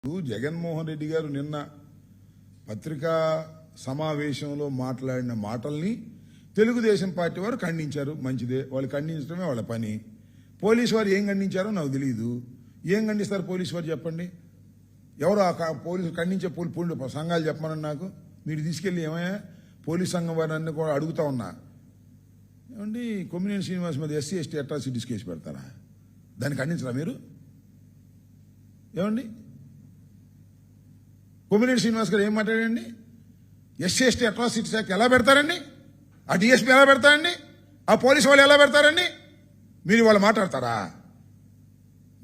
జగన్మోహన్ రెడ్డి గారు నిన్న పత్రికా సమావేశంలో మాట్లాడిన మాటల్ని తెలుగుదేశం పార్టీ వారు ఖండించారు. మంచిదే, వాళ్ళు ఖండించడమే వాళ్ళ పని. పోలీసు వారు ఏం ఖండించారో నాకు తెలియదు. ఏం ఖండిస్తారు పోలీసు వారు చెప్పండి? ఎవరు ఆ పోలీసు ఖండించే సంఘాలు చెప్పమని నాకు మీరు తీసుకెళ్ళి ఏమయ్యా పోలీస్ సంఘం వారిని కూడా అడుగుతా ఉన్నా. ఏమండి కొమ్మినేని శ్రీనివాస్ మీద ఎస్సీ ఎస్టీ అట్రాసిటీస్ కేసు పెడతారా? దాన్ని ఖండించరా మీరు? ఏమండి కొమ్మినేని శ్రీనివాస్ గారు ఏం మాట్లాడండి? ఎస్సీ ఎస్టీ అట్రాసిటీస్ యాక్ట్ ఎలా పెడతారండి? ఆ డిఎస్పీ ఎలా పెడతారండి? ఆ పోలీసు వాళ్ళు ఎలా పెడతారండి? మీరు వాళ్ళు మాట్లాడతారా?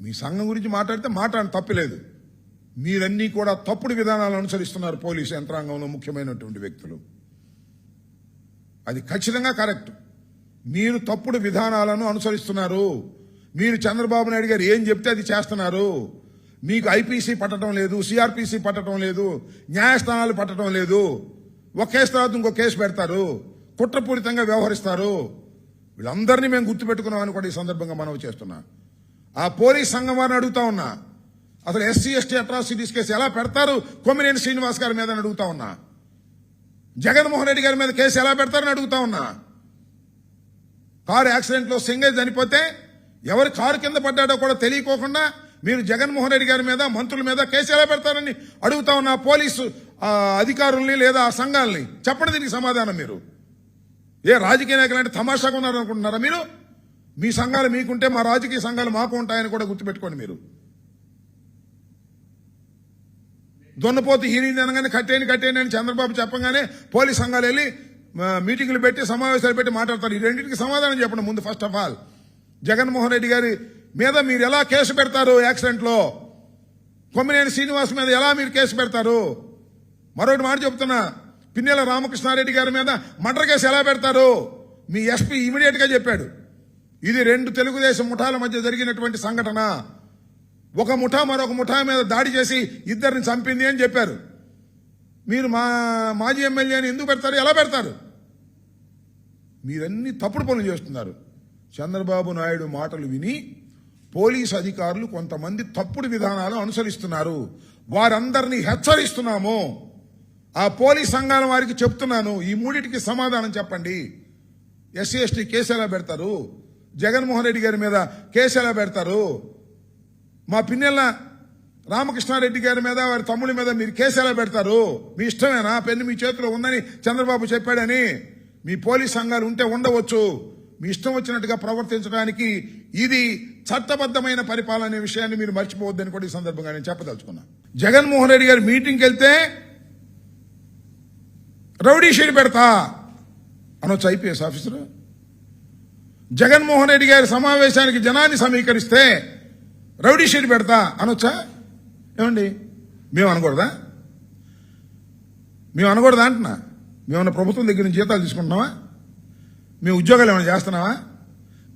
మీ సంఘం గురించి మాట్లాడితే మాట్లాడడం తప్పులేదు. మీరన్నీ కూడా తప్పుడు విధానాలు అనుసరిస్తున్నారు. పోలీసు యంత్రాంగంలో ముఖ్యమైనటువంటి వ్యక్తులు, అది ఖచ్చితంగా కరెక్ట్. మీరు తప్పుడు విధానాలను అనుసరిస్తున్నారు. మీరు చంద్రబాబు నాయుడు గారు ఏం చెప్తే అది చేస్తున్నారు. మీకు ఐపీసీ పట్టడం లేదు, సిఆర్పీసీ పట్టడం లేదు, న్యాయస్థానాలు పట్టడం లేదు. ఒక కేసు తర్వాత ఇంకో కేసు పెడతారు, కుట్రపూరితంగా వ్యవహరిస్తారు. వీళ్ళందరినీ మేము గుర్తుపెట్టుకున్నామని కూడా ఈ సందర్భంగా మనవి చేస్తున్నా. ఆ పోలీస్ సంఘం వారిని అడుగుతా ఉన్నా, అసలు ఎస్సీ ఎస్టీ అట్రాసిటీస్ కేసు ఎలా పెడతారు కొమ్మినేని శ్రీనివాస్ గారి మీద అడుగుతా ఉన్నా. జగన్మోహన్ రెడ్డి గారి మీద కేసు ఎలా పెడతారని అడుగుతా ఉన్నా. కారు యాక్సిడెంట్ లో సింగర్ చనిపోతే ఎవరు కారు కింద పడ్డాడో కూడా తెలియకోకుండా మీరు జగన్మోహన్ రెడ్డి గారి మీద మంత్రుల మీద కేసు ఎలా పెడతారని అడుగుతా ఉన్నా. పోలీసు అధికారుల్ని లేదా ఆ సంఘాలని చెప్పండి దీనికి సమాధానం. మీరు ఏ రాజకీయ నాయకులు అంటే తమాషాగా ఉన్నారనుకుంటున్నారా మీరు? మీ సంఘాలు మీకుంటే మా రాజకీయ సంఘాలు మాకు ఉంటాయని కూడా గుర్తుపెట్టుకోండి. మీరు దున్నపోతు హీరింది అనగానే కట్టేయండి అని చంద్రబాబు చెప్పగానే పోలీస్ సంఘాలు వెళ్ళి మీటింగులు పెట్టి సమావేశాలు పెట్టి మాట్లాడతారు. ఈ రెండింటికి సమాధానం చెప్పండి ముందు. First of all Jaganmohan Reddy గారి మీద మీరు ఎలా కేసు పెడతారు? యాక్సిడెంట్ లో కొమ్మినేని శ్రీనివాస్ మీద ఎలా మీరు కేసు పెడతారు? మరొకటి మాట చెప్తున్నా, పిన్నెల రామకృష్ణారెడ్డి గారి మీద మర్డర్ కేసు ఎలా పెడతారు? మీ ఎస్పీ ఇమీడియట్ గా చెప్పాడు, ఇది రెండు తెలుగుదేశం ముఠాల మధ్య జరిగినటువంటి సంఘటన. ఒక ముఠా మరొక ముఠా మీద దాడి చేసి ఇద్దరిని చంపింది అని చెప్పారు. మీరు మాజీ ఎమ్మెల్యేని ఎందుకు పెడతారు? ఎలా పెడతారు? మీరన్నీ తప్పుడు పనులు చేస్తున్నారు. చంద్రబాబు నాయుడు మాటలు విని పోలీసు అధికారులు కొంతమంది తప్పుడు విధానాలు అనుసరిస్తున్నారు. వారందరినీ హెచ్చరిస్తున్నాము. ఆ పోలీస్ సంఘాల వారికి చెప్తున్నాను, ఈ మూడింటికి సమాధానం చెప్పండి. ఎస్సీ ఎస్టీ కేసు ఎలా పెడతారు? జగన్మోహన్ రెడ్డి గారి మీద కేసు ఎలా పెడతారు? మా పిన్నెల రామకృష్ణారెడ్డి గారి మీద వారి తమ్ముడి మీద మీరు కేసు ఎలా పెడతారు? మీ ఇష్టమేనా? పెన్ను మీ చేతిలో ఉందని చంద్రబాబు చెప్పాడని మీ పోలీస్ సంఘాలు ఉంటే ఉండవచ్చు. మీ ఇష్టం వచ్చినట్టుగా ప్రవర్తించడానికి ఇది చట్టబద్ధమైన పరిపాలన అనే విషయాన్ని మీరు మర్చిపోవద్దని కూడా ఈ సందర్భంగా నేను చెప్పదలుచుకున్నా. జగన్మోహన్ రెడ్డి గారి మీటింగ్కి వెళ్తే రౌడీ షీట్ పెడతా అనొచ్చు ఐపీఎస్ ఆఫీసర్. జగన్మోహన్ రెడ్డి గారి సమావేశానికి జనాన్ని సమీకరిస్తే రౌడీ షీట్ పెడతా అనొచ్చా? ఏమండి మేము అనకూడదా? అంటున్నా. మేమన్నా ప్రభుత్వం దగ్గర నుంచి జీతాలు తీసుకుంటున్నావా? మేము ఉద్యోగాలు ఏమైనా చేస్తున్నావా?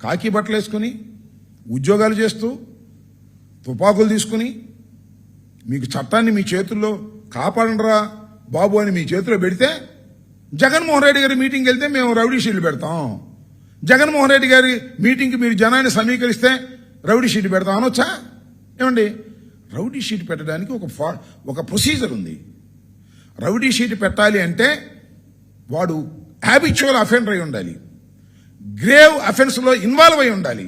కాకి బట్టలు వేసుకుని ఉద్యోగాలు చేస్తూ తుపాకులు తీసుకుని మీకు చట్టాన్ని మీ చేతుల్లో కాపాడండిరా బాబు అని మీ చేతిలో పెడితే జగన్మోహన్ రెడ్డి గారి మీటింగ్కి వెళ్తే మేము రౌడీ షీట్లు పెడతాం. జగన్మోహన్ రెడ్డి గారి మీటింగ్కి మీరు జనాన్ని సమీకరిస్తే రౌడీ షీట్ పెడతాం అనొచ్చా? ఏమండి రౌడీ షీట్ పెట్టడానికి ఒక ప్రొసీజర్ ఉంది. రౌడీ షీట్ పెట్టాలి అంటే వాడు హ్యాబిచువల్ అఫెండర్ అయి ఉండాలి, గ్రేవ్ అఫెన్స్ లో ఇన్వాల్వ్ అయి ఉండాలి.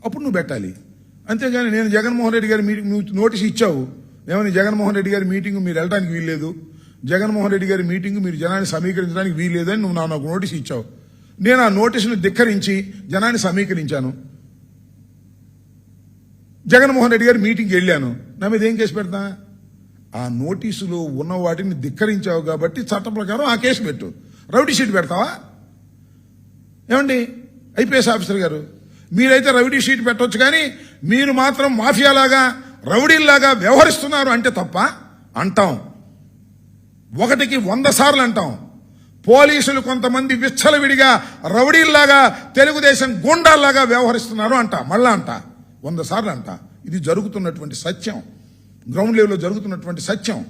అప్పుడు నువ్వు పెట్టాలి. అంతేగాని నేను జగన్మోహన్ రెడ్డి గారి మీటింగ్ నువ్వు నోటీస్ ఇచ్చావు, ఏమని జగన్మోహన్ రెడ్డి గారి మీటింగ్ మీరు వెళ్ళడానికి వీల్లేదు, జగన్మోహన్ రెడ్డి గారి మీటింగ్ మీరు జనాన్ని సమీకరించడానికి వీల్లేదని నువ్వు నాకు నోటీస్ ఇచ్చావు. నేను ఆ నోటీసును ధిక్కరించి జనాన్ని సమీకరించాను. జగన్మోహన్ రెడ్డి గారి మీటింగ్కి వెళ్ళాను. నా మీద ఏం కేసు పెడతా? ఆ నోటీసులో ఉన్న వాటిని ధిక్కరించావు కాబట్టి చట్ట ప్రకారం ఆ కేసు పెట్టు. రౌడీ షీట్ పెడతావా? ఏమండి ఐపీఎస్ ఆఫీసర్ గారు, మీరైతే రౌడీ షీట్ పెట్టవచ్చు, కానీ మీరు మాత్రం మాఫియాలాగా రౌడీల్లాగా వ్యవహరిస్తున్నారు అంటే తప్ప అంటాం. 1కి 100 సార్లు అంటాం. పోలీసులు కొంతమంది విచ్చలవిడిగా రౌడీల్లాగా తెలుగుదేశం గూండాల్లాగా వ్యవహరిస్తున్నారు అంట. మళ్ళా అంట 100 సార్లు అంట. ఇది జరుగుతున్నటువంటి సత్యం, గ్రౌండ్ లెవెల్లో జరుగుతున్నటువంటి సత్యం.